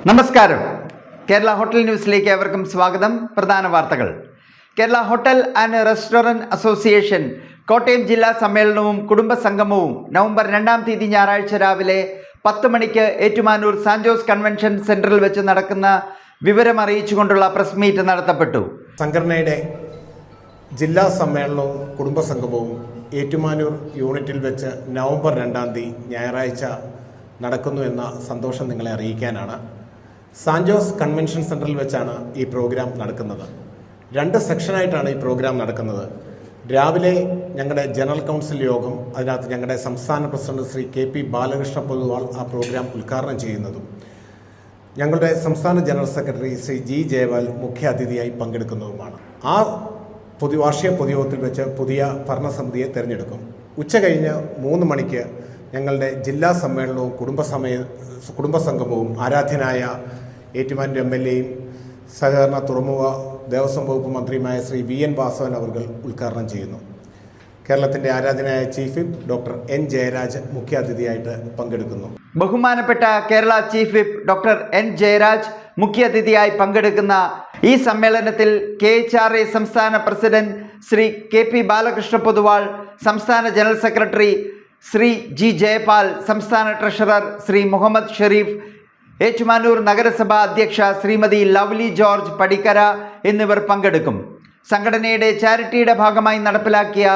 നമസ്കാരം. കേരള ഹോട്ടൽ ന്യൂസിലേക്ക് ഏവർക്കും സ്വാഗതം. പ്രധാന വാർത്തകൾ. Kerala hotel and restaurant association Kottayam ജില്ലാ സമ്മേളനവും കുടുംബ സംഗമവും നവംബർ 2-ാം തീയതി ഞായറാഴ്ച രാവിലെ 10 മണിക്ക് ഏറ്റുമാനൂർ സാൻജോസ് കൺവെൻഷൻ സെന്ററിൽ വെച്ച് നടക്കുന്ന വിവരം അറിയിച്ചുകൊണ്ടുള്ള പ്രസ് മീറ്റ് നടത്തപ്പെട്ടു. സംഘടനയുടെ ജില്ലാ സമ്മേളനവും കുടുംബ സംഗമവും ഏറ്റുമാനൂർ യൂണിറ്റിൽ വെച്ച് നവംബർ 2-ാം തീയതി ഞായറാഴ്ച നടക്കുന്നു എന്ന സന്തോഷം നിങ്ങളെ അറിയിക്കാനാണ്. സാൻജോസ് കൺവെൻഷൻ സെൻറ്ററിൽ വെച്ചാണ് ഈ പ്രോഗ്രാം നടക്കുന്നത്. 2 സെക്ഷനായിട്ടാണ് ഈ പ്രോഗ്രാം നടക്കുന്നത്. രാവിലെ ഞങ്ങളുടെ ജനറൽ കൗൺസിൽ യോഗം, അതിനകത്ത് ഞങ്ങളുടെ സംസ്ഥാന പ്രസിഡന്റ് ശ്രീ KP ബാലകൃഷ്ണ പൊതുവാൾ ആ പ്രോഗ്രാം ഉദ്ഘാടനം ചെയ്യുന്നതും ഞങ്ങളുടെ സംസ്ഥാന general secretary Shri G Jayapal മുഖ്യ അതിഥിയായി പങ്കെടുക്കുന്നതുമാണ്. ആ വാർഷിക പൊതുയോഗത്തിൽ വെച്ച് പുതിയ ഭരണസമിതിയെ തിരഞ്ഞെടുക്കും. ഉച്ച കഴിഞ്ഞ് 3 മണിക്ക് ഞങ്ങളുടെ ജില്ലാ സമ്മേളനവും കുടുംബ സംഗമവും ആരാധ്യനായ ഏറ്റുമാനൂർ MLAയും സഹകരണ തുറമുഖ ദേവസ്വം വകുപ്പ് മന്ത്രിയുമായ ശ്രീ VN വാസവൻ അവർ ഉദ്ഘാടനം ചെയ്യുന്നു. കേരളത്തിൻ്റെ ആരാധനായ chief whip doctor N Jayaraj മുഖ്യാതിഥിയായിട്ട് പങ്കെടുക്കുന്നു. ബഹുമാനപ്പെട്ട Kerala chief whip doctor N Jayaraj മുഖ്യാതിഥിയായി പങ്കെടുക്കുന്ന ഈ സമ്മേളനത്തിൽ KHRA സംസ്ഥാന പ്രസിഡന്റ് ശ്രീ KP ബാലകൃഷ്ണ പൊതുവാൾ, സംസ്ഥാന general secretary Shri G Jayapal, സംസ്ഥാന ട്രഷറർ ശ്രീ മുഹമ്മദ് ഷെരീഫ്, ഏറ്റുമാനൂർ നഗരസഭ അധ്യക്ഷ ശ്രീമതി ലവ്ലി ജോർജ് പടിക്കര എന്നിവർ പങ്കെടുക്കും. സംഘടനയുടെ ചാരിറ്റിയുടെ ഭാഗമായി നടപ്പിലാക്കിയ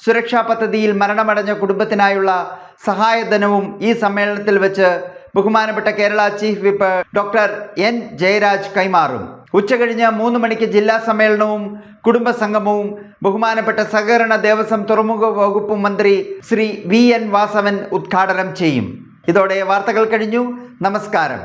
സുരക്ഷാ പദ്ധതിയിൽ മരണമടഞ്ഞ കുടുംബത്തിനായുള്ള സഹായധനവും ഈ സമ്മേളനത്തിൽ വെച്ച് ബഹുമാനപ്പെട്ട Kerala chief whip doctor N Jayaraj കൈമാറും. ഉച്ചകഴിഞ്ഞ് 3 മണിക്ക് ജില്ലാ സമ്മേളനവും കുടുംബ സംഗമവും ബഹുമാനപ്പെട്ട സഹകരണ ദേവസ്വം തുറമുഖ വകുപ്പ് മന്ത്രി ശ്രീ VN വാസവൻ ഉദ്ഘാടനം ചെയ്യും. ഇതോടെ വാർത്തകൾ കഴിഞ്ഞു. നമസ്കാരം.